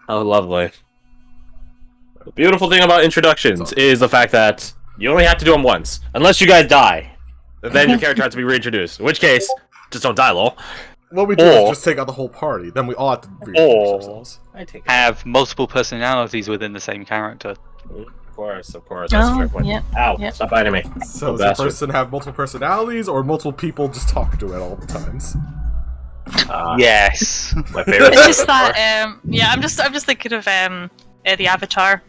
Oh, lovely. The beautiful thing about introductions is the fact that you only have to do them once. Unless you guys die. Then your character has to be reintroduced. In which case, just don't die, lol. What we do is just take out the whole party. Then we all have to reintroduce ourselves. Have multiple personalities within the same character. Of course. That's a fair point. Yep. Ow, Yep. stop biting me. So does the person have multiple personalities, or multiple people just talk to it all the times? Yes. My favorite. It's just that, I'm just thinking of the Avatar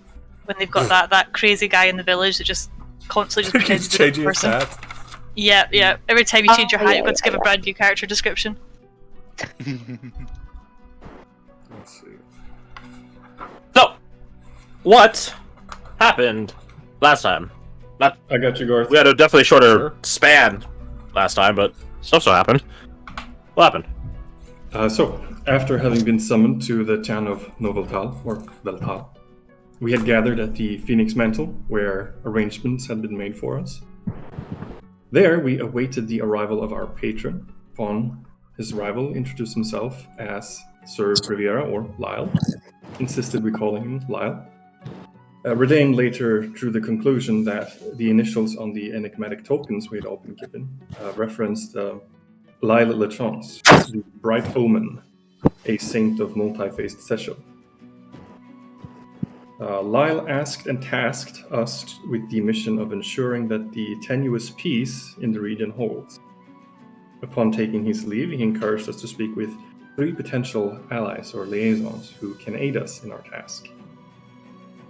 when they've got that crazy guy in the village that just constantly just pretends to be changing a his person. hat. Yeah. Every time you change your hat, you've got to give a brand new character description. Let's see. So, what happened last time? I got you, Garth. We had a definitely shorter span last time, but stuff so happened. What happened? So, after having been summoned to the town of Noveltal, or Veltal, we had gathered at the Phoenix Mantle, where arrangements had been made for us. There, we awaited the arrival of our patron. Upon his arrival, introduced himself as Sir Riviera, or Lyle. Insisted we call him Lyle. Redain later drew the conclusion that the initials on the enigmatic tokens we had all been given referenced Lyle Lechance, the Bright Omen, a saint of multi-faced Session. Lyle asked and tasked us with the mission of ensuring that the tenuous peace in the region holds. Upon taking his leave, he encouraged us to speak with 3 potential allies or liaisons who can aid us in our task.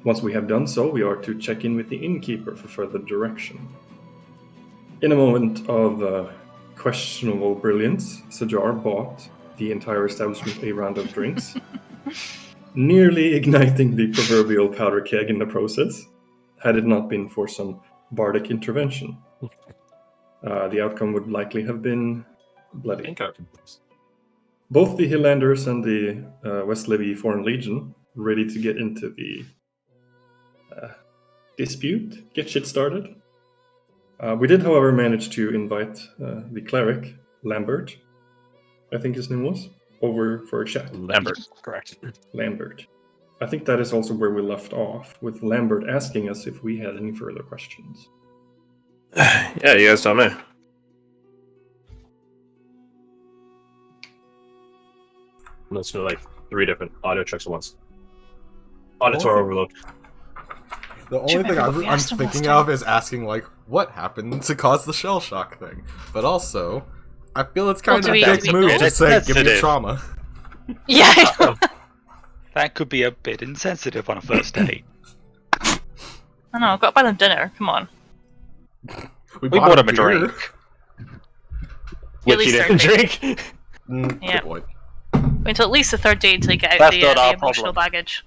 Once we have done so, we are to check in with the innkeeper for further direction. In a moment of questionable brilliance, Sajar bought the entire establishment a round of drinks, nearly igniting the proverbial powder keg in the process, had it not been for some bardic intervention. The outcome would likely have been bloody. Both the Hillanders and the West Levy Foreign Legion ready to get into the dispute, get shit started. We did, however, manage to invite the cleric, Lambert, I think his name was, over for a chat. Lambert, correct. Lambert. I think that is also where we left off, with Lambert asking us if we had any further questions. Yeah, you guys tell me. Let's do like 3 different audio checks at once. Auditor overload. The only thing I'm thinking of is asking, like, what happened to cause the shell shock thing? But also, I feel it's kind of a big move to say, give me trauma. Yeah. That could be a bit insensitive on a first date. I know, I've got to buy them dinner, come on. We bought him a drink. Which he didn't drink? Yeah. Good point. Wait until at least the 3rd day until you get out the emotional baggage.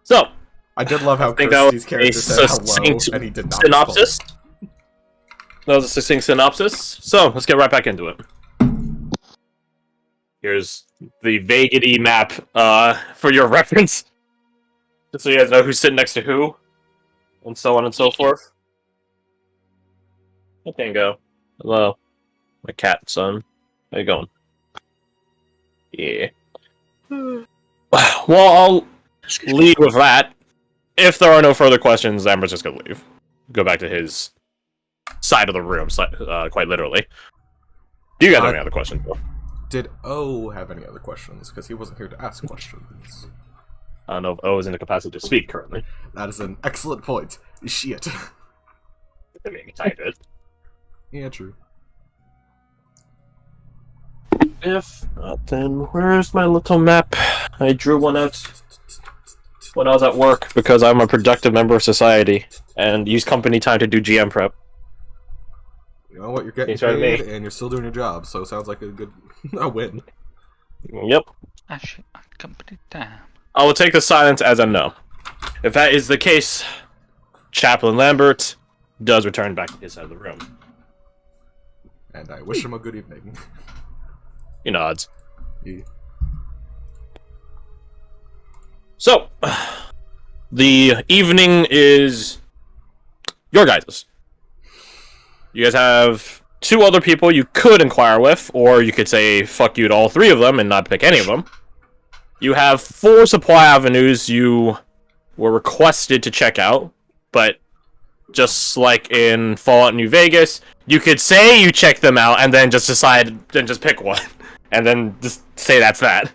So, I did love how Kirsty's character said hello, and he did not synopsis. That was a succinct synopsis. So, let's get right back into it. Here's the Vagity map for your reference. Just so you guys know who's sitting next to who. And so on and so forth. Hey, Tango. Hello. My cat, son. How you going? Yeah. Well, I'll lead with that. If there are no further questions, Amber's just gonna leave. Go back to his side of the room, quite literally. Do you guys have any other questions? Did O have any other questions? Because he wasn't here to ask questions. I don't know if O is in the capacity to speak currently. That is an excellent point. Shit. I mean, type it. Yeah, true. If not, then where's my little map? I drew one out when I was at work because I'm a productive member of society and use company time to do GM prep. You know what? You're getting paid and you're still doing your job, so it sounds like a good a win. Yep. Actually, company time. I will take the silence as a no. If that is the case, Chaplain Lambert does return back to his side of the room. And I wish him a good evening. He nods. Yeah. So, the evening is your guys'. You guys have 2 other people you could inquire with, or you could say fuck you to all 3 of them and not pick any of them. You have 4 supply avenues you were requested to check out, but just like in Fallout New Vegas, you could say you check them out and then just decide, then just pick one, and then just say that's that.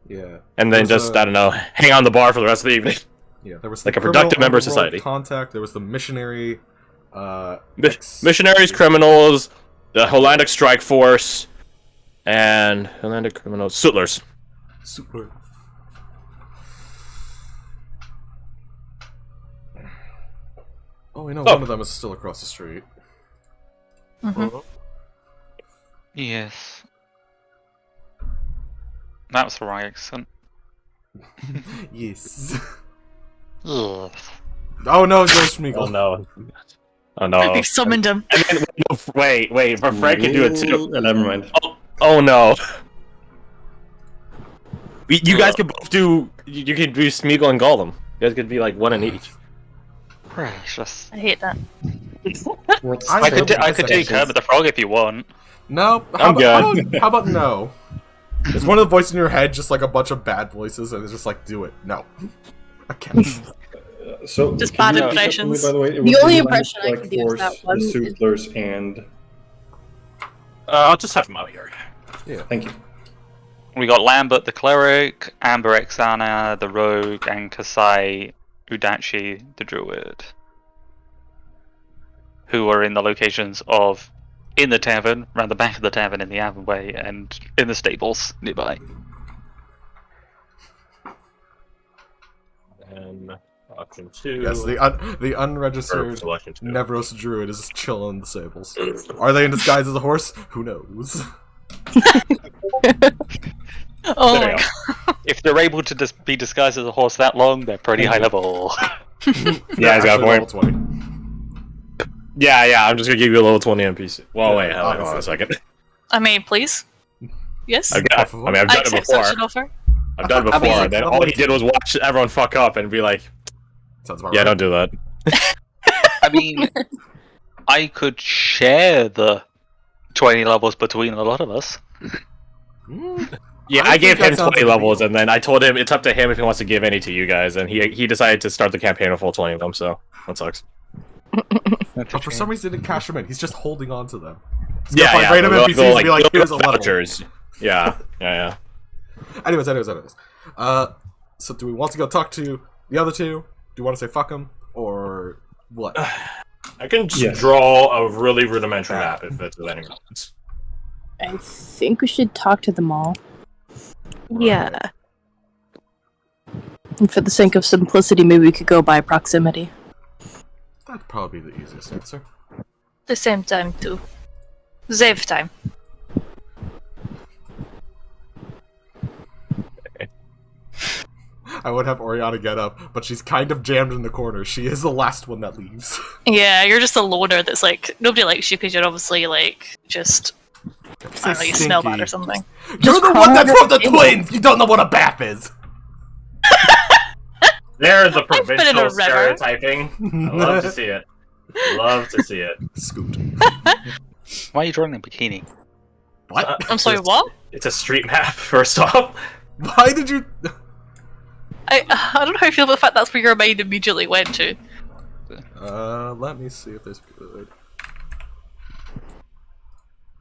Yeah. And then just, I don't know, hang on the bar for the rest of the evening. Yeah, there was like a productive member of society. Contact. There was the missionary. Missionaries, criminals, the Hollandic Strike Force, and Hollandic criminals, Sutlers. Super. Oh, we know one of them is still across the street. Mm-hmm. Yes. That was the right accent. Yes. Ugh. Oh no, it's Ghost Schmeagle. Oh no. Oh no. We summoned him. And then, wait, but Frank can do it too. Never mind. Oh no. You guys could both do. You could do Smeagol and Gollum. You guys could be like one in each. Precious. I hate that. I could do Kermit the Frog if you want. No, I'm good. How about no? Is one of the voices in your head just like a bunch of bad voices, and it's just like, do it? No, I can't. So just bad impressions. By the way, the only impression I can do is that one. The Sutlers and. I'll just have them out here. Yeah, thank you. We got Lambert the Cleric, Amber Exana the Rogue, and Kasai Udachi the Druid, who are in the locations of in the tavern, around the back of the tavern in the alleyway, and in the stables nearby. And option 2. Yes, the unregistered Nevros Druid is chilling in the stables. Are they in disguise as a horse? Who knows? Oh my god. If they're able to be disguised as a horse that long, they're pretty high level. Yeah, he's got a point. Level 20. Yeah, I'm just gonna give you a level 20 NPC. Well, wait, hold on a second. I mean, please. Yes. I've done it before. I've done it before, and then all he did was watch everyone fuck up and be like, sounds about yeah, right. don't do that. I mean, I could share the 20 levels between a lot of us. Yeah, I gave him 20 levels, and then I told him it's up to him if he wants to give any to you guys, and he decided to start the campaign with full 20 of them, so that sucks. But for some reason, he didn't cash them in. He's just holding on to them. He's Yeah, find random NPCs and be like, here's a level. Vouchers. Yeah. Anyways. So do we want to go talk to the other two? Do you want to say fuck them? Or what? I can just draw a really rudimentary map if it's any relevance. I think we should talk to them all. Yeah. And for the sake of simplicity, maybe we could go by proximity. That'd probably be the easiest answer. The same time too. Save time. I would have Oriana get up, but she's kind of jammed in the corner. She is the last one that leaves. Yeah, you're just a loner that's like, nobody likes you because you're obviously like, just, I don't know, you smell bad or something. You're the one that's from the twins! You don't know what a BAP is! There's the been in a provincial river. stereotyping. I love to see it. Love to see it. Scoot. Why are you drawing a bikini? What? I'm sorry, what? It's a street map, first off. Why did you... I don't know how I feel about the fact that's where your mind immediately went to. Let me see if there's good...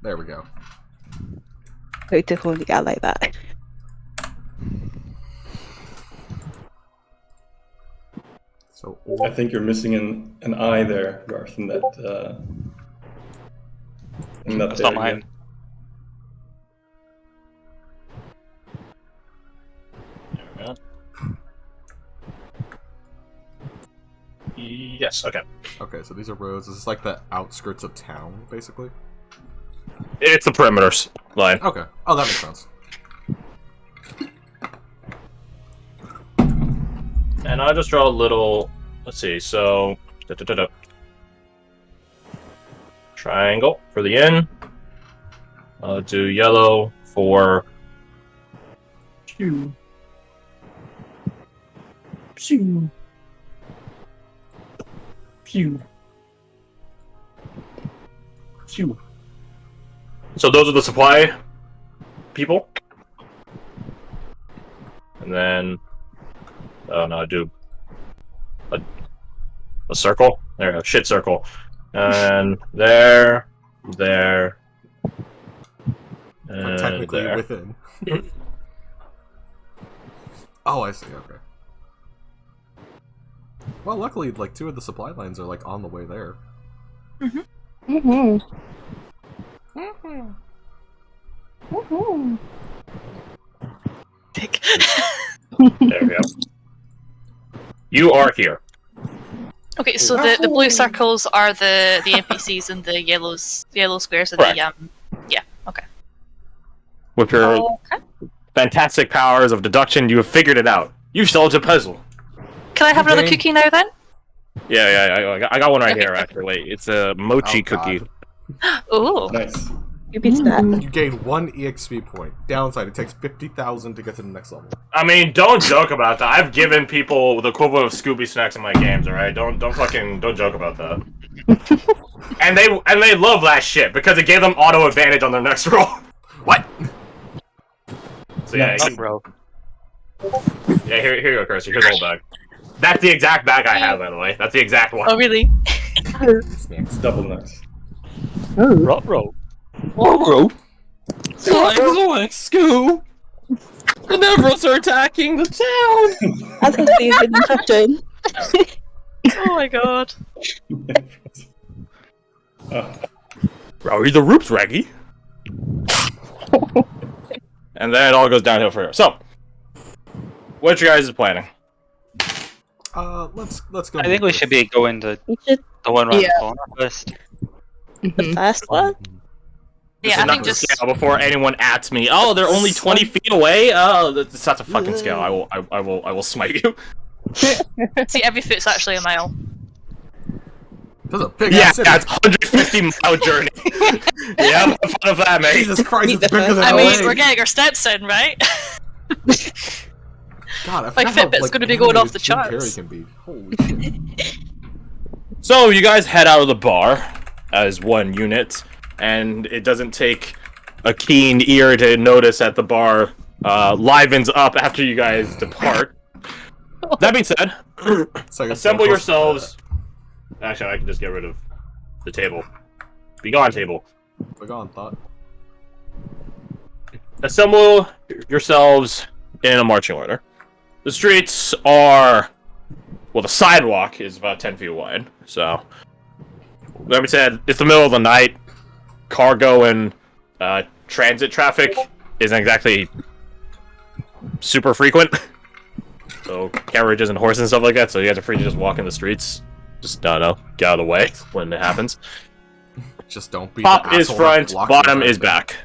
There we go. Beautiful, you got like that. So, I think you're missing an eye there, Garth, in that. That's not mine. Yes, okay. Okay, so these are roads. This is like the outskirts of town, basically. It's the perimeter line. Okay. Oh, that makes sense. And I'll just draw a little... Let's see, so... Triangle for the inn. I'll do yellow for... Pew. Pew. Pew. Pew. So those are the supply people. And then... Oh no, I do... A circle? There we go, shit circle. And there... There... But technically there. within. Oh, I see, okay. Well, luckily, like, 2 of the supply lines are, like, on the way there. Dick. There we go. You are here. Okay, so the blue circles are the NPCs and the yellow squares are Correct. yeah, okay. With your Okay. fantastic powers of deduction, you have figured it out. You've solved a puzzle. Can I have another cookie now then? Yeah, I got one right Okay, here, great. actually. It's a mochi Oh, God. cookie. Oh. Nice. You beat that. You gain 1 EXP point. Downside, it takes 50,000 to get to the next level. I mean, don't joke about that. I've given people the equivalent of Scooby snacks in my games, alright? Don't joke about that. and they love that shit because it gave them auto advantage on their next roll. What? So yeah, Nice. Bro. yeah, here you go, Kirsty. Here's the whole bag. That's the exact bag I have, by the way. That's the exact one. Oh really? It's double nice. Bro. Scoo! The Nevrils are attacking the town! That's because he's been touching. Oh my god. Rowdy the Roops, Reggie. And then it all goes downhill for her. So, what you guys is planning? Let's go. I think we should be going to We should the one right Yeah. the corner first. the first one. This Yeah, is I not think the just scale before anyone ats me. Oh, they're only 20 feet away. Oh, that's not a fucking scale. I will smite you. see every foot's actually a mile. That's a big Yeah, ass city. that's 150-mile journey. Yeah, I'm fun of that, mate. Jesus Christ, Meet it's the bigger than first- I LA. mean, we're getting our steps in, right? God, I my forgot how, Fitbit's like, gonna be going off the animated Jim charts. Carrey can be. Holy shit. So you guys head out of the bar as one unit, and it doesn't take a keen ear to notice that the bar livens up after you guys depart. That being said, Second assemble floor. yourselves. Actually, I can just get rid of the table. Be gone, table. We're gone, thought. Assemble yourselves in a marching order. The streets are... Well, the sidewalk is about 10 feet wide, so... That being said, it's the middle of the night. Cargo and transit traffic isn't exactly super frequent. So, carriages and horses and stuff like that, so you guys are free to just walk in the streets. Just, I don't know, get out of the way when it happens. Just don't be Top the is asshole front, that blocked bottom your is way. back.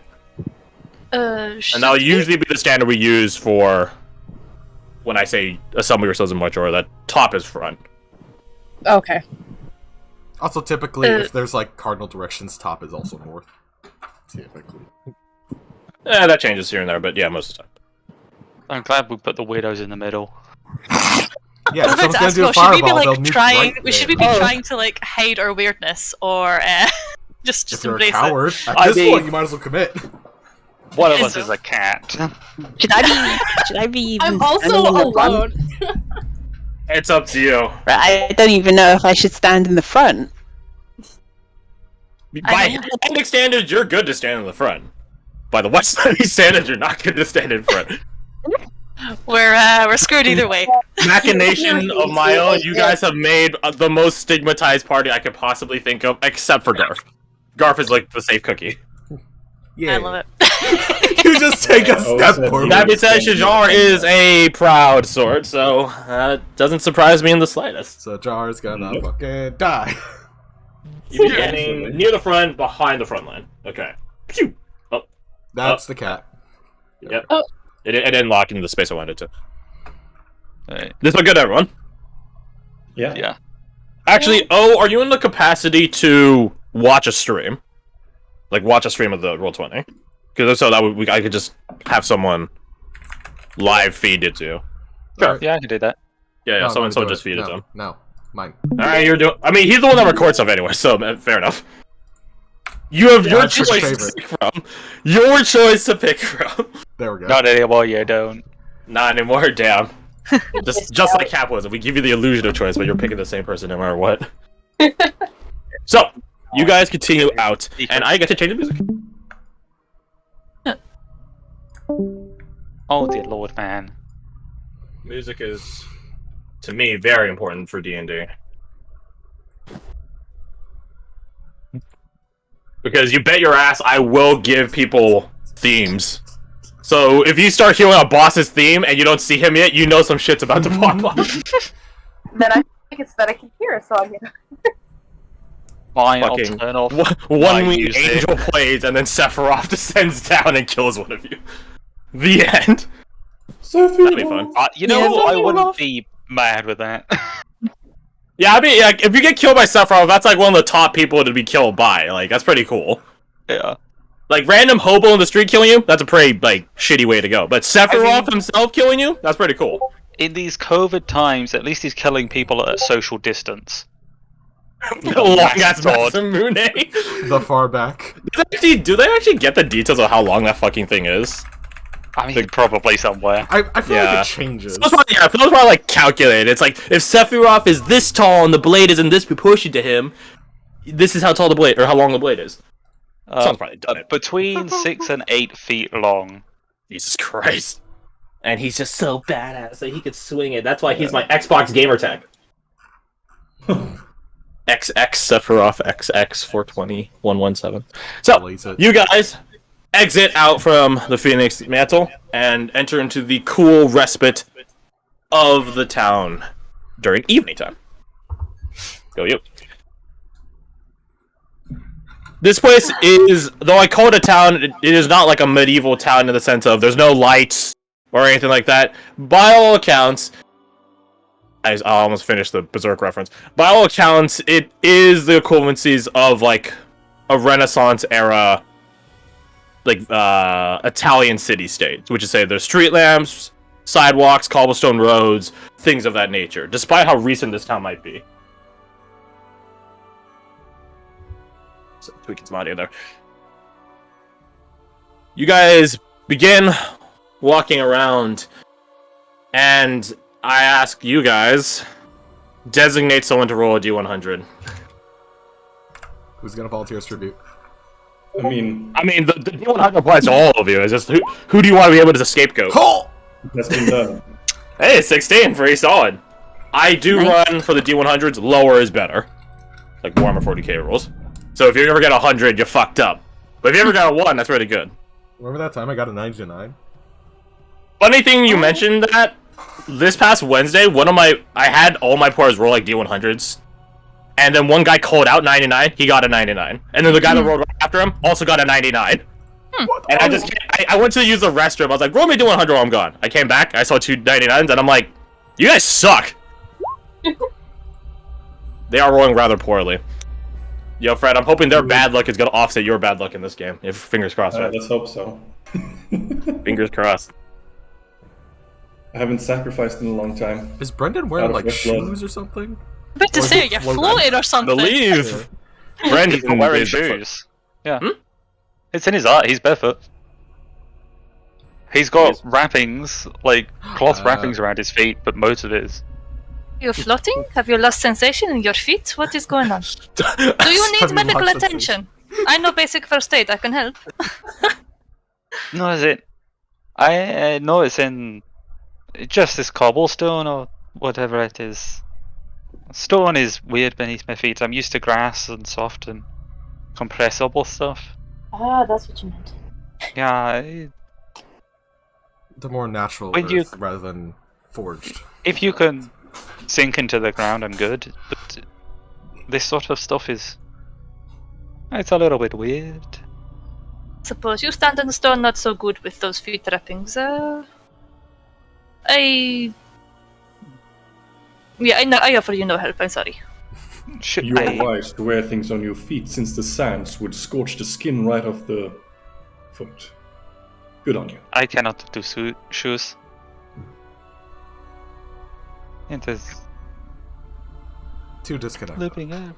And And that'll usually be the standard we use for when I say assemble yourselves in march order, that top is front. Okay. Also, typically, if there's like cardinal directions, top is also north. Typically. That changes here and there, but yeah, most of the time. I'm glad we put the weirdos in the middle. Yeah, if I was someone's about gonna to do a ask, should we be fireball, they'll like nuke trying? right Should there. we be trying to like hide our weirdness, or just If you're a embrace it? coward, at I this mean- point, you might as well commit. One of Is us it? is a cat. Should I be even I'm also standing in the front? alone. It's up to you. Right, I don't even know if I should stand in the front. By Atlantic standards, you're good to stand in the front. By the West Side standards, you're not good to stand in front. We're screwed either way. Machination of my own, you guys have made the most stigmatized party I could possibly think of, except for Garth. Garth is like the safe cookie. Yeah. I love it. You just take a Oh, step so forward. That being said, Shajar is a proud sort, so it doesn't surprise me in the slightest. So Jar's gonna fucking die. You're standing near the front, behind the front line. Okay. Phew. Oh, That's the cat. yep. It didn't lock into the space I wanted to. Right. This look good, everyone. Yeah. Yeah. Actually, are you in the capacity to watch a stream? Like, watch a stream of the Roll20? Because if so, I could just have someone live feed it to you. Sure. Yeah, I can do that. Yeah, No, someone do just feed it to him. No, mine. Alright, you're doing... I mean, he's the one that records stuff anyway, so fair enough. You have your that's his choice to favorite. pick from. Your choice to pick from. There we go. Not anymore, you don't. Not anymore, damn. just like capitalism, we give you the illusion of choice, but you're picking the same person no matter what. So, you guys continue out, and I get to change the music. Oh dear lord, man. Music is, to me, very important for D&D. Because you bet your ass I will give people themes. So if you start hearing a boss's theme and you don't see him yet, you know some shit's about to pop up. Then I think it's that I can hear, so I'm gonna. Fine, I'll Fucking turn off. one my winged music. angel plays, and then Sephiroth descends down and kills one of you. The end. That'd be fun. You know, I wouldn't be mad with that. Yeah, I mean, like, if you get killed by Sephiroth, that's like one of the top people to be killed by. Like, that's pretty cool. Yeah. Like, random hobo in the street killing you, that's a pretty, like, shitty way to go. But Sephiroth himself killing you, that's pretty cool. In these COVID times, at least he's killing people at a social distance. Long-ass Masamune. The far back. Do they actually get the details of how long that fucking thing is? I mean, probably somewhere. I feel like it changes. Those probably like calculated. It's like if Sephiroth is this tall and the blade is in this proportion to him, this is how tall the blade or how long the blade is. Someone's probably done it. Between 6 and 8 feet long. Jesus Christ! And he's just so badass that he could swing it. That's why he's my Xbox gamer tag. XX Sephiroth XX 420 117. So you guys exit out from the Phoenix Mantle and enter into the cool respite of the town during evening time. Go you. This place is, though I call it a town, it is not like a medieval town in the sense of there's no lights or anything like that. By all accounts, I almost finished the Berserk reference. By all accounts, it is the equivalencies of like a Renaissance era like Italian city-state, which is say there's street lamps, sidewalks, cobblestone roads, things of that nature, despite how recent this town might be. So, tweaking some audio there. You guys begin walking around, and I ask you guys, designate someone to roll a D100. Who's gonna volunteer as tribute? I mean, the D100 applies to all of you. It's just who do you want to be able to scapegoat? Oh! that's been done. Hey, 16, pretty solid. I do run for the D100s. Lower is better, like Warhammer 40k rules. So if you ever get 100, you're fucked up. But if you ever got a 1, that's really good. Remember that time I got a 99? Funny thing you mentioned that. This past Wednesday, I had all my players roll like D100s. And then one guy called out 99, he got a 99. And then the guy that rolled right after him also got a 99. And I went to use the restroom, I was like, roll me D100 while I'm gone. I came back, I saw two 99s, and I'm like, you guys suck. They are rolling rather poorly. Yo, Fred, I'm hoping their bad luck is going to offset your bad luck in this game. If fingers crossed, right? Let's hope so. Fingers crossed. I haven't sacrificed in a long time. Is Brendan wearing like shoes or something? I'm about to say, you're floating or something. Believe. Brendan's wearing shoes. Yeah. It's in his art, he's barefoot. He's got wrappings, like cloth wrappings around his feet, but most of it is. You're floating? Have you lost sensation in your feet? What is going on? Do you need medical attention? I know basic first aid, I can help. No, is it? I know it's in just this cobblestone or whatever it is. Stone is weird beneath my feet. I'm used to grass and soft and compressible stuff. Ah, that's what you meant. Yeah. The more natural When earth rather than forged. If you can sink into the ground, I'm good. But this sort of stuff is... it's a little bit weird. Suppose you stand on the stone not so good with those feet wrappings. I offer you no help, I'm sorry. You are wise to wear things on your feet, since the sands would scorch the skin right off the foot. Good on you. I cannot do shoes. It is too disconnected. looping up.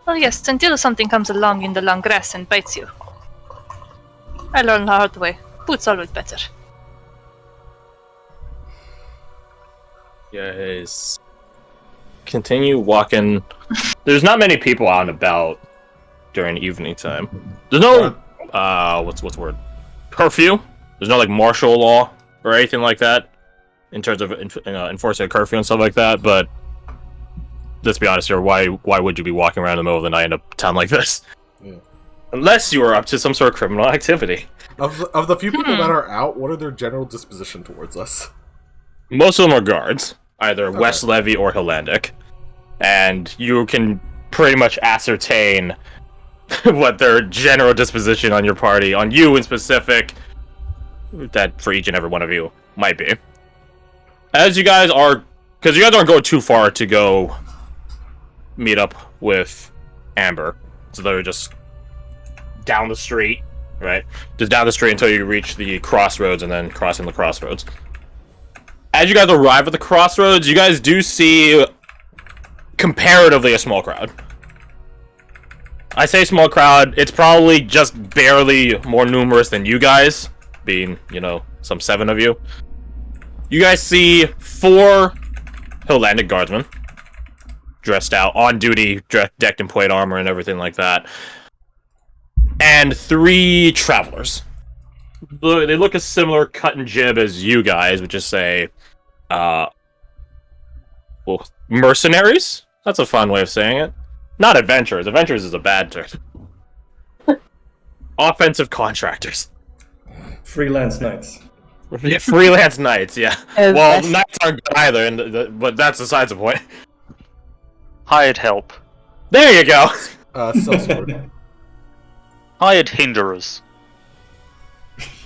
Well, yes, until something comes along in the long grass and bites you. I learned the hard way. Boots always better. guys continue walking. There's not many people out and about during evening time. There's no what's the word? Curfew. There's no like martial law or anything like that in terms of enforcing a curfew and stuff like that. But let's be honest here. Why would you be walking around in the middle of the night in a town like this? Yeah. Unless you are up to some sort of criminal activity. Of the few people that are out, what are their general disposition towards us? Most of them are guards, either West Levy or Hillandic. And you can pretty much ascertain what their general disposition on your party, on you in specific, that for each and every one of you might be. As you guys are, because you guys aren't going too far to go meet up with Amber, so they're just down the street, right? Just down the street until you reach the crossroads and then crossing the crossroads. As you guys arrive at the crossroads, you guys do see comparatively a small crowd. I say small crowd, it's probably just barely more numerous than you guys, being, some 7 of you. You guys see 4 Hillandic guardsmen, dressed out, on duty, decked in plate armor and everything like that. And 3 travelers. They look a similar cut and jib as you guys, which is say, mercenaries? That's a fun way of saying it. Not adventurers. Adventurers is a bad term. Offensive contractors. Freelance knights. Yeah, freelance knights, yeah. Well, knights aren't good either, but that's besides the point. Hired help. There you go! Sellsword. Hired hinderers.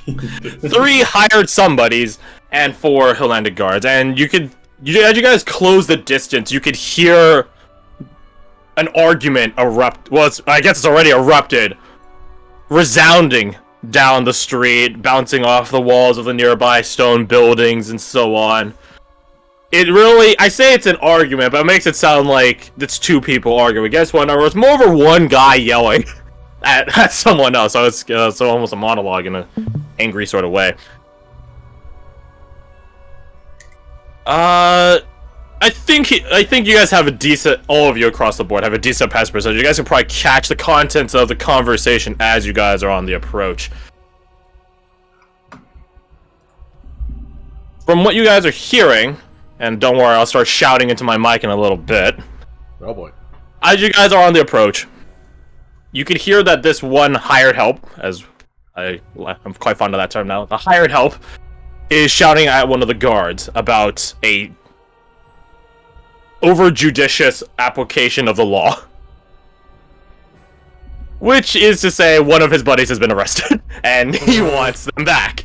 3 hired somebodies and 4 Hillandic guards, and as you guys close the distance, you could hear an argument erupt. Well, I guess it's already erupted, resounding down the street, bouncing off the walls of the nearby stone buildings and so on. I say it's an argument, but it makes it sound like it's 2 people arguing. Guess what? No, it's more of a one guy yelling at someone else. So it's almost a monologue in an angry sort of way. I think you guys have a decent, all of you across the board have a decent passive percentage. You guys can probably catch the contents of the conversation as you guys are on the approach. From what you guys are hearing, and don't worry, I'll start shouting into my mic in a little bit. Oh boy. As you guys are on the approach, you can hear that this one hired help, as I'm quite fond of that term now, the hired help is shouting at one of the guards about a over-judicious application of the law. Which is to say, one of his buddies has been arrested, and he wants them back.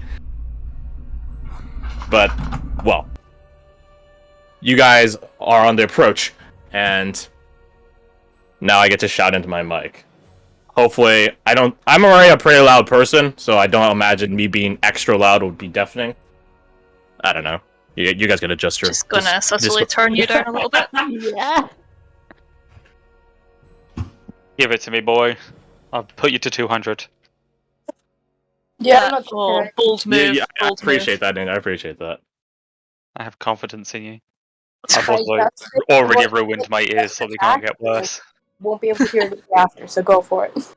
But, well, you guys are on the approach, and now I get to shout into my mic. Hopefully, I'm already a pretty loud person, so I don't imagine me being extra loud would be deafening. I don't know. You guys can adjust your... Just gonna subtly turn you down a little bit. Yeah. Give it to me, boy. I'll put you to 200. Yeah, I'm not bold move. Yeah, I appreciate that, Nate. I appreciate that. I have confidence in you. I've also already ruined my ears, so they can't get worse. Won't be able to hear it after, so go for it.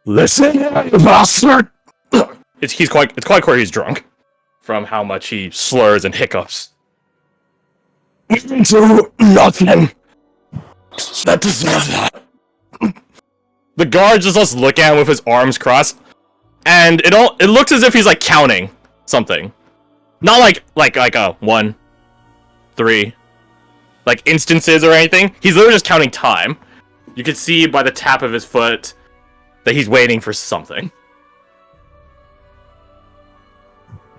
Listen, bastard! It's quite clear he's drunk from how much he slurs and hiccups. Do nothing. That deserves that. The guard just look at him with his arms crossed, and it looks as if he's like counting something, not like a 1, 3, like instances or anything. He's literally just counting time. You can see by the tap of his foot that he's waiting for something.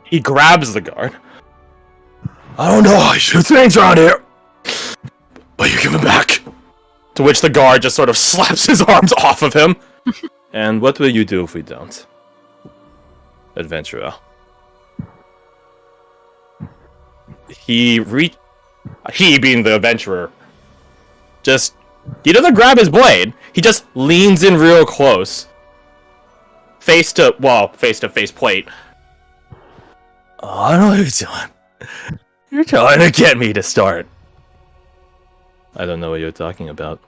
He grabs the guard. I don't know how I shoot things around here, but you give him back. To which the guard just sort of slaps his arms off of him. And what will you do if we don't? Adventurer. He being the adventurer, he doesn't grab his blade. He just leans in real close. Face to face plate. Oh, I don't know what you're doing. You're trying to get me to start. I don't know what you're talking about.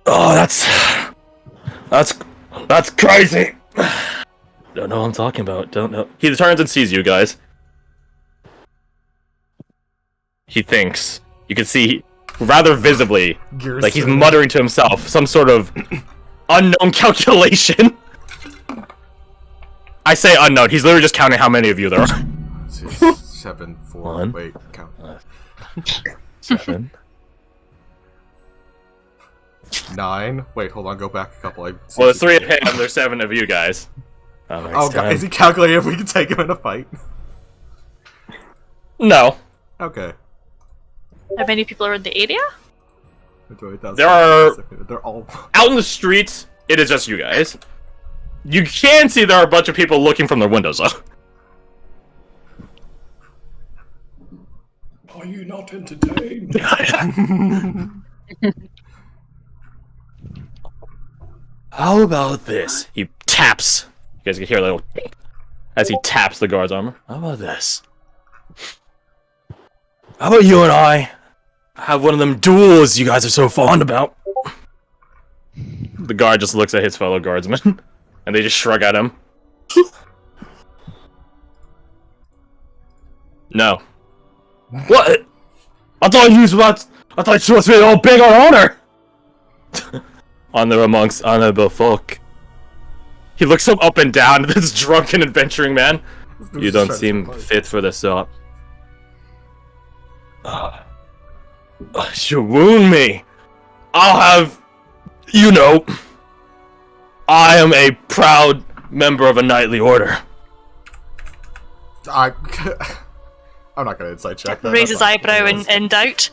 Oh, that's crazy. Don't know what I'm talking about. Don't know. He turns and sees you guys. He thinks. You can see rather visibly, like he's muttering to himself, some sort of unknown calculation. I say unknown. He's literally just counting how many of you there are. 7, 4. One. Wait, count. 7. 9. Wait, hold on. Go back a couple. Well, there's 3 of him. There's 7 of you guys. Oh god, is he calculating if we can take him in a fight? No. Okay. How many people are in the area? There are. They're all out in the streets. It is just you guys. You can see there are a bunch of people looking from their windows, though. Are you not entertained? How about this? He taps. You guys can hear a little as he taps the guard's armor. How about this? How about you and I have one of them duels you guys are so fond about? The guard just looks at his fellow guardsmen, and they just shrug at him. No. What? I thought you were supposed to be all big on honor! Honor amongst honorable folk. He looks him up and down at this drunken adventuring man. You don't seem fit for this job. You wound me. I'll have... You know... I am a proud member of a knightly order. I'm not gonna insight check that. Raise his eyebrow in doubt.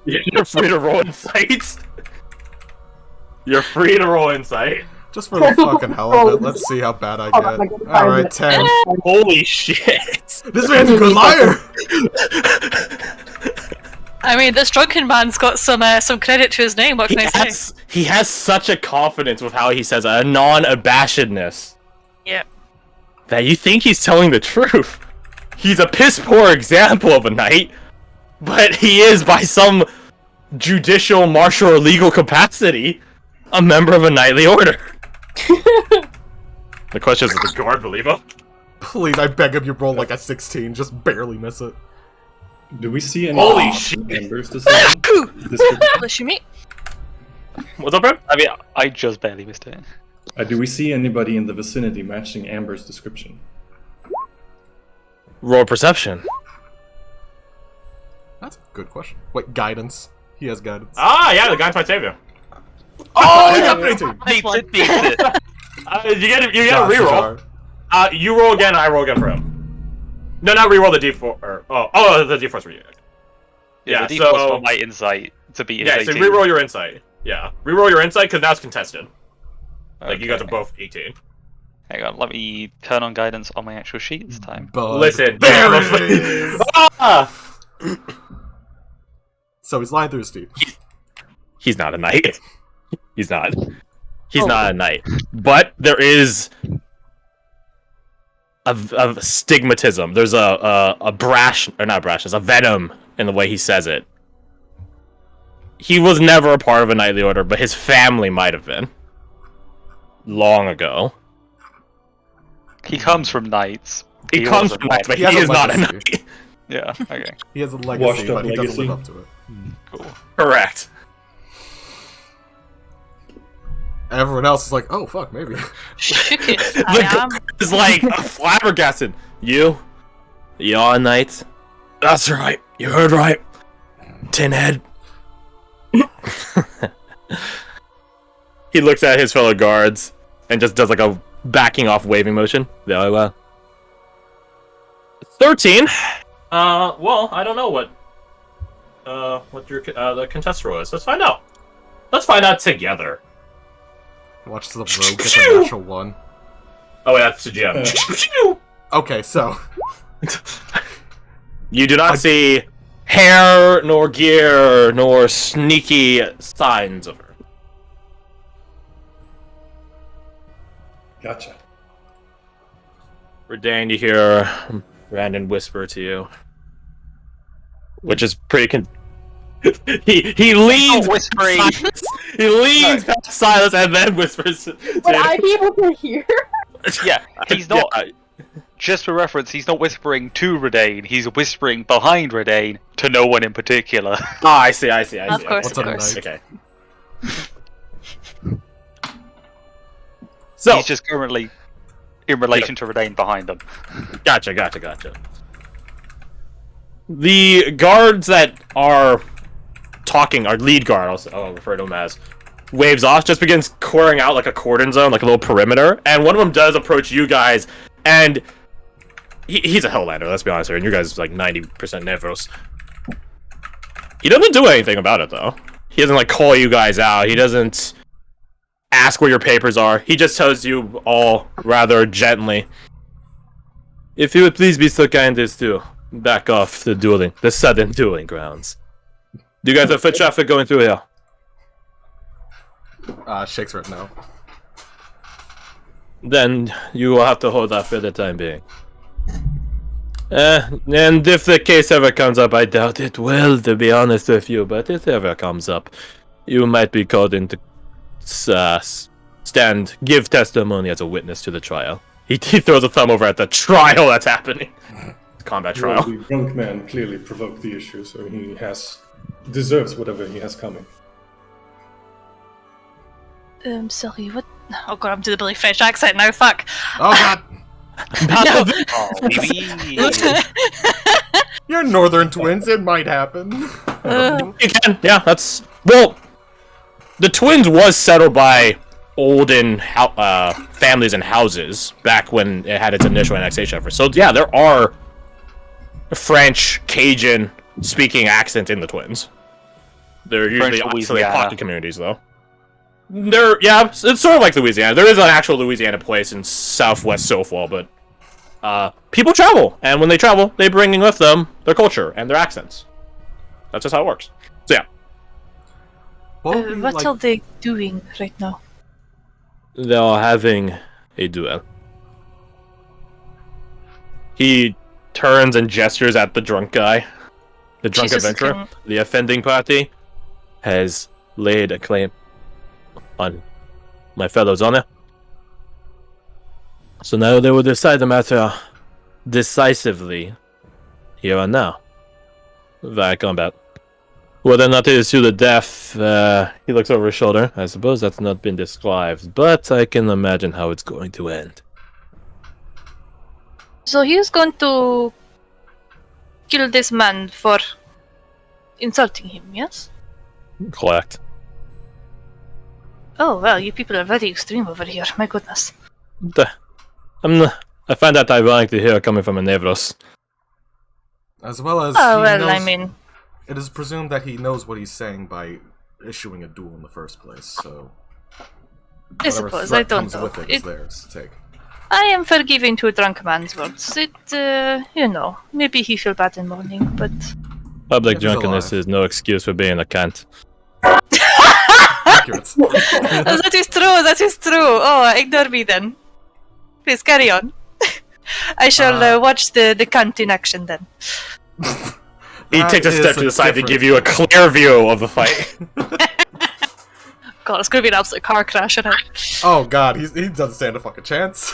You're free to roll insight. You're free to roll insight. Just for the fucking hell of it, let's see how bad I get. Alright, 10. Holy shit! This man's a good liar! I mean, this drunken man's got some credit to his name, what can I say? He has such a confidence with how he says it, a non-abashedness. Yep. That you think he's telling the truth. He's a piss-poor example of a knight, but he is, by some judicial, martial, or legal capacity, a member of a knightly order. The question is, does the guard believe him? Please, I beg of you, roll like a 16, just barely miss it. Do we see any Holy shit. members this season? Bless you, mate. What's up, bro? I mean, I just barely missed it. Do we see anybody in the vicinity matching Amber's description? Roll perception. That's a good question. Wait, guidance. He has guidance. Ah, yeah, the guy might save you. Oh, he got 18! You get a reroll. You roll again, and I roll again for him. No, not reroll the d4. The d4's for you. Yeah, the d4's for my insight to beat his 18. So reroll your insight. Yeah, reroll your insight because now it's contested. Like you guys are both 18. Hang on, let me turn on guidance on my actual sheet this time. Bug. Listen, there it is! Ah! So he's lying through his teeth. He's not a knight. He's not. He's not a knight. But there is a stigmatism. There's a brash, or not brashness, a venom in the way he says it. He was never a part of a knightly order, but his family might have been. Long ago. He comes from knights. He comes from knights, but he is not a knight. Yeah, okay. He has a legacy, but he doesn't live up to it. Cool. Correct. Everyone else is like, oh fuck, maybe. Shook it. The I am. guy is like flabbergasted. You are knights? That's right. You heard right. Tinhead. He looks at his fellow guards and just does like a backing off waving motion. Very well. 13. Well, I don't know what your the contest roll is. Let's find out. Let's find out together. Watch the rogue get a natural 1. Oh, wait, that's the GM. Okay, so You do not see hair, nor gear, nor sneaky signs of her. Gotcha. Redain, you hear, Brandon whisper to you, which is pretty. He leans whispering. Silas, he leans past Silas and then whispers. Would I be able to hear? Yeah, he's not. Just for reference, he's not whispering to Redane. He's whispering behind Redane to no one in particular. Oh, I see. Of course, What's of up, course. Knight? Okay. So He's just currently in relation to Redane behind them. Gotcha. The guards that are talking, our lead guard, I'll refer to him as, waves off, just begins coring out like a cordon zone, like a little perimeter, and one of them does approach you guys, and he's a Helllander, let's be honest here, and you guys are like 90% Nevros. He doesn't do anything about it, though. He doesn't, like, call you guys out. He doesn't ask where your papers are. He just tells you all rather gently, if you would please be so kind as to back off the sudden dueling grounds. Do you guys have foot traffic going through here? Shakes right now. Then you will have to hold off for the time being. And if the case ever comes up, I doubt it will, to be honest with you, but if it ever comes up, you might be called in to give testimony as a witness to the trial. He throws a thumb over at the trial that's happening. Combat trial. Well, the drunk man clearly provoked the issue, so he deserves whatever he has coming. Sorry, what? Oh god, I'm doing the Billy French accent now, fuck. Oh god! You're northern twins, it might happen. You can, yeah, that's... Well, the twins was settled by olden families and houses back when it had its initial annexation effort. So yeah, there are French, Cajun speaking accents in the twins. They're usually isolated pocket communities, though. It's sort of like Louisiana. There is an actual Louisiana place in southwest Sofwall, but people travel, and when they travel, they bring with them their culture and their accents. That's just how it works. So yeah. What are they doing right now? They are having a duel. He turns and gestures at the drunk guy. The drunk adventurer. The offending party has laid a claim on my fellow's honor. So now they will decide the matter decisively here and now. Via combat. Whether or not it is to the death, he looks over his shoulder. I suppose that's not been described, but I can imagine how it's going to end. So he's going to kill this man for insulting him, yes? Correct. Oh, well, you people are very extreme over here, my goodness. I find that ironic to hear coming from a Nevros. As well as it is presumed that he knows what he's saying by issuing a duel in the first place, so... I suppose, I don't know. Is theirs to take. I am forgiving to a drunk man's words. Maybe he feel bad in the morning, but... Public drunkenness is no excuse for being a cunt. Accurate. That is true. Oh, ignore me then. Please, carry on. I shall watch the cunt in action then. He takes a step to the side to give you a clear view of the fight. God, it's gonna be an absolute car crash, isn't it? Oh god, he doesn't stand a fucking chance.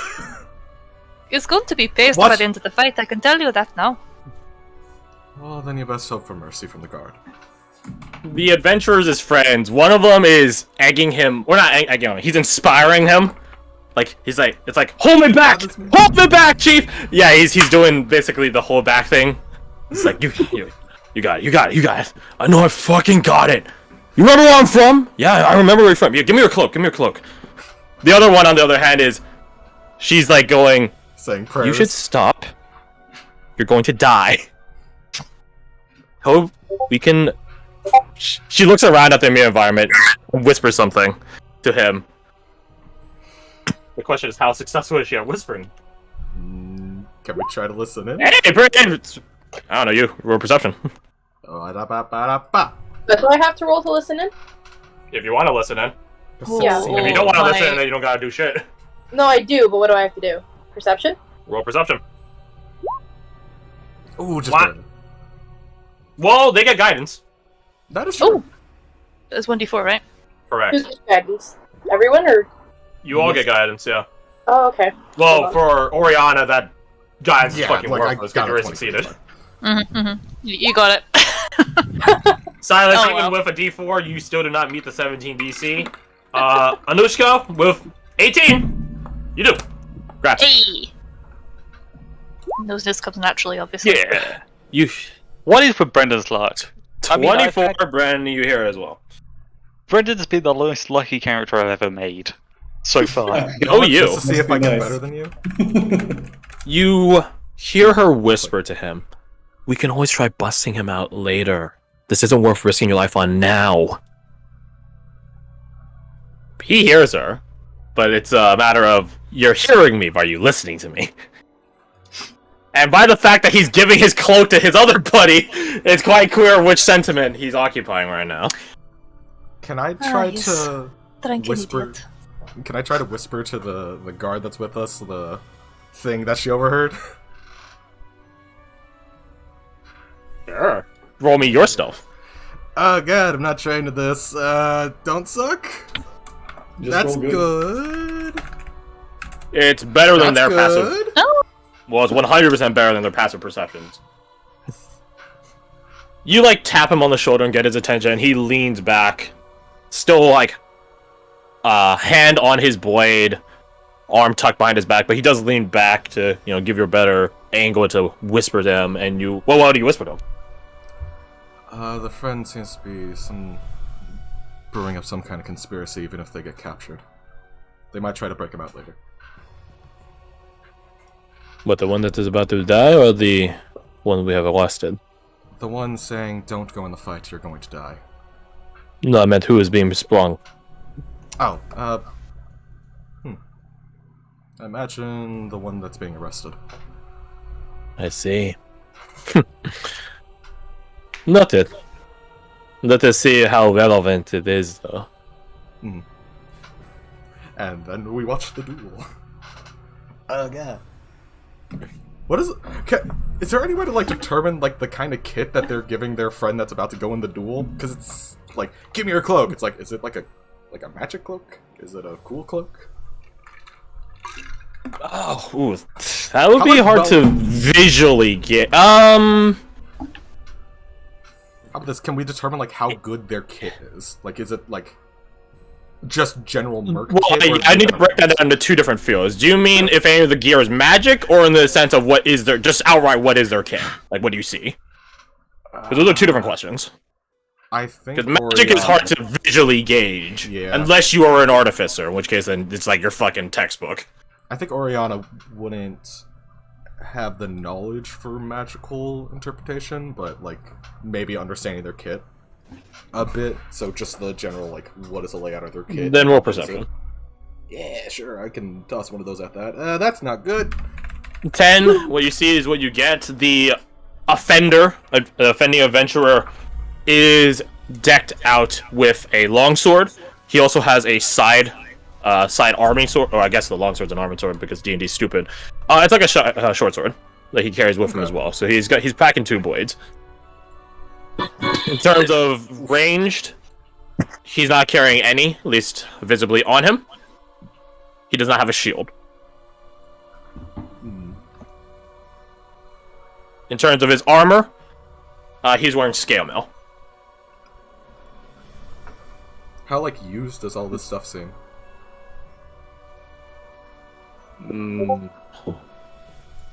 It's going to be paced by the end of the fight, I can tell you that now. Well, then you best hope for mercy from the guard. The adventurers as friends, one of them is egging him, or not egging him, he's inspiring him. He's like, it's like, hold me back! Hold me back, chief! Yeah, he's doing basically the hold back thing. It's like, you got it. I know I fucking got it. You remember where I'm from? Yeah, I remember where you're from. Yeah, give me your cloak, The other one, on the other hand, she's like going, saying prayers. You should stop. You're going to die. Hope we can... She looks around at the immediate environment and whispers something to him. The question is, how successful is she at whispering? Can we try to listen in? Hey, I don't know, you. Roll perception. But do I have to roll to listen in? If you want to listen in. Yeah. If you don't want to listen in, then you don't gotta do shit. No, I do, but what do I have to do? Perception? Roll perception. Ooh, just What? barely. Well, they get guidance. That is true. Oh, it's 1d4, right? Correct. Who's getting guidance? Everyone, or? You all get guidance, yeah. Oh, okay. Well, for Oriana, that guidance is Yeah, fucking like, I worthless got because you a already 20. succeeded. You got it. Silence, Oh, even well. with a D4, you still do not meet the 17 DC. Anushka, with 18, you do. Congrats. Hey! Noseness comes naturally, obviously. Yeah. You What is with Brendan's luck? I mean, 24, Brandon, you hear as well. Brendan's been the most lucky character I've ever made so far. Oh, you. Just to see if I get Nice. better than you. You hear her whisper to him, "We can always try busting him out later. This isn't worth risking your life on now." He hears her, but it's a matter of, you're hearing me, but are you listening to me? And by the fact that he's giving his cloak to his other buddy, it's quite clear which sentiment he's occupying right now. Can I try he's to Drunken whisper? idiot. Can I try to whisper to the guard that's with us the thing that she overheard? Sure. Roll me your stealth. Oh god, I'm not trained to this. Don't suck. Just That's roll good. It's better than That's their passive. good. Well, it's 100% better than their passive perceptions. You, like, tap him on the shoulder and get his attention, and he leans back. Still, like, hand on his blade, arm tucked behind his back, but he does lean back to, you know, give you a better angle to whisper to him, and you... Well, what do you whisper to him? The friend seems to be brewing up some kind of conspiracy, even if they get captured. They might try to break him out later. What, the one that is about to die, or the one we have arrested? The one saying, "Don't go in the fight, you're going to die." No, I meant who is being sprung. Oh, I imagine the one that's being arrested. I see. Noted. Let us see how relevant it is, though. And then we watch the duel. Oh god. What is it? Is there any way to like determine like the kind of kit that they're giving their friend that's about to go in the duel? Because it's like, give me your cloak. It's like, is it like a magic cloak? Is it a cool cloak? Oh, ooh, that would How be much hard to visually get. How about this? Can we determine like how good their kit is? Like, is it like just general merc Well, kit? Or I need to break that down into two different fields. Do you mean if any of the gear is magic, or in the sense of what is their, just outright, what is their kit? Like, what do you see? Because those are two different questions. I think Because magic is hard to visually gauge, unless you are an artificer, in which case then it's like your fucking textbook. I think Oriana wouldn't have the knowledge for magical interpretation, but like maybe understanding their kit a bit. So just the general like, what is the layout of their kit? Then roll perception. Yeah, sure, I can toss one of those at that. That's not good. 10. What you see is what you get. The offender, offending adventurer, is decked out with a longsword. He also has a side arming sword, or I guess the longsword's an arming sword because D&D's stupid. It's like a short sword that he carries with him as well. So he's packing two blades. In terms of ranged, he's not carrying any, at least visibly on him. He does not have a shield. In terms of his armor, he's wearing scale mail. How like used does all this stuff seem?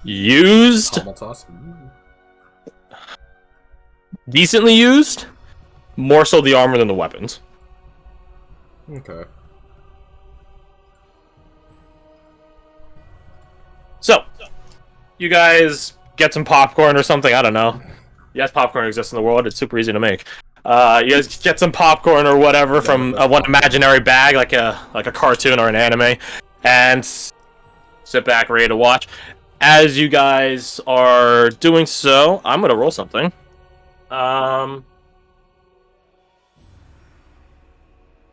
Used? Pommel toss? Decently used? More so the armor than the weapons. Okay. So, you guys get some popcorn or something, I don't know. Yes, popcorn exists in the world, it's super easy to make. You guys get some popcorn or whatever from one imaginary bag, like a cartoon or an anime, and sit back ready to watch. As you guys are doing so, I'm gonna roll something. I'll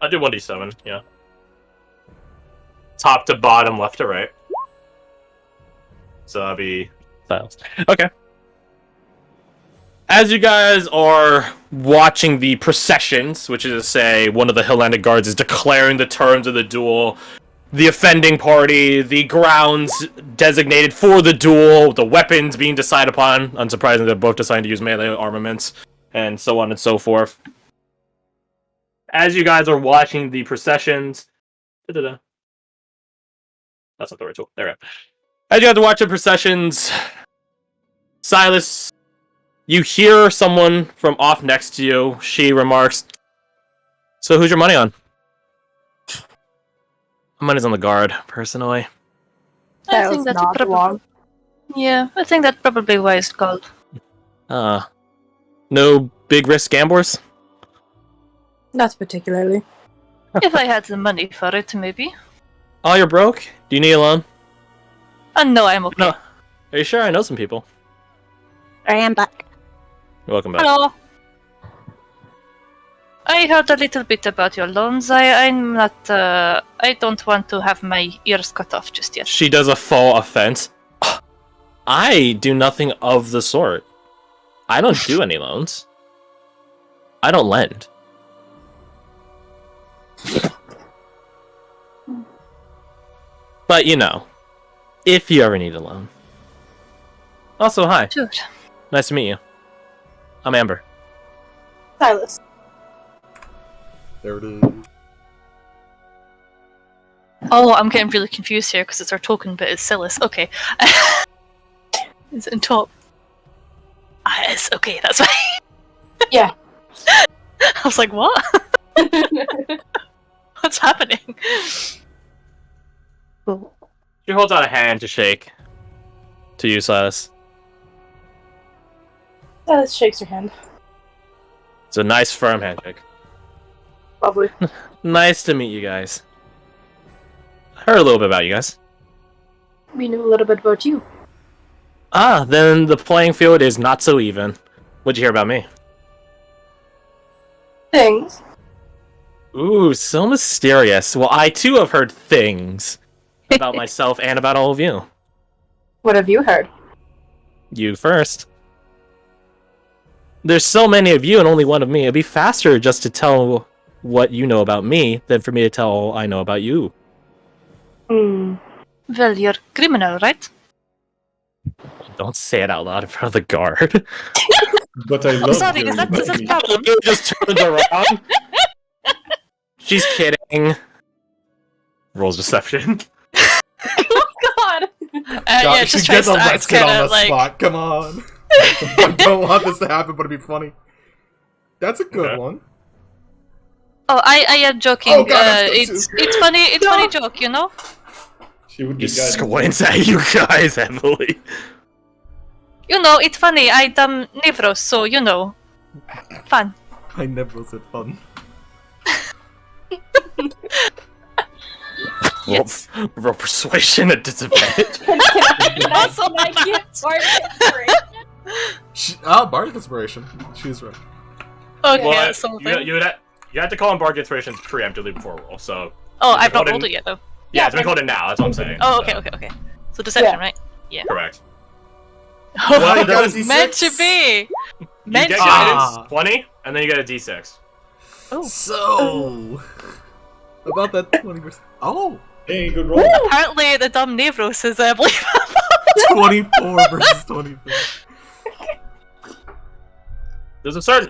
do 1d7, yeah. Top to bottom, left to right. So that'll be styles. Okay. as you guys are watching the processions, which is to say, one of the Hellenic guards is declaring the terms of the duel, the offending party, the grounds designated for the duel, the weapons being decided upon. Unsurprisingly, they're both deciding to use melee armaments, and so on and so forth. As you guys are watching the processions... That's not the right tool. There we go. As you guys are watching processions, Silas, you hear someone from off next to you. She remarks, "So who's your money on?" Money's on the guard, personally. I think that's not probably wrong. Yeah, I think that's probably wise call. No big risk gamblers? Not particularly. If I had the money for it, maybe. Oh, you're broke? Do you need a loan? No, I'm okay. No. Are you sure? I know some people. I am back. You're welcome back. Hello. I heard a little bit about your loans. I'm not. I don't want to have my ears cut off just yet. She does a full offense. I do nothing of the sort. I don't do any loans. I don't lend. But, you know, if you ever need a loan. Also, hi. Sure. Nice to meet you. I'm Amber. Silas. There it is. Oh, I'm getting really confused here because it's our token, but it's Silas. Okay. Is it in top? It's okay, that's fine. Yeah. I was like, what? What's happening? Cool. She holds out a hand to shake. To you, Silas. Silas shakes her hand. It's a nice, firm handshake. Lovely. Nice to meet you guys. I heard a little bit about you guys. We knew a little bit about you. Ah, then the playing field is not so even. What'd you hear about me? Things. Ooh, so mysterious. Well, I too have heard things about myself and about all of you. What have you heard? You first. There's so many of you and only one of me. It'd be faster just to tell what you know about me than for me to tell all I know about you. Hmm. Well, you're criminal, right? Don't say it out loud in front of the guard. But I I'm love sorry, hearing is that about a me. problem? It just turns around. She's kidding. Rolls deception. Oh God. Yeah, just try to act get on kind the of like. spot. Come on. I don't want this to happen, but it'd be funny. That's a good Okay. one. Oh, I am joking. Oh, God, that's good It's funny. It's funny joke, you know. She would be Just guided. squints at you guys heavily. You know, it's funny. I done Nivros, so you know, fun. I never said fun. Yes. Roll persuasion at disadvantage. Also, I get Bardic Inspiration. She's right. Okay, Well, something. you had to call on Bardic Inspiration preemptively before roll, so... Oh, I've not Golden- rolled it yet, though. Yeah, it's been called in now, that's what I'm saying. Oh, so, okay. So deception, Yeah. right? Correct. Well, you got a D6. Meant to be. You Meant get to. guidance, 20, and then you get a d6. Oh. So... About that 20%. Oh! Hey, good roll. Apparently, the dumb Nivros is believe. 24 versus 24. There's a certain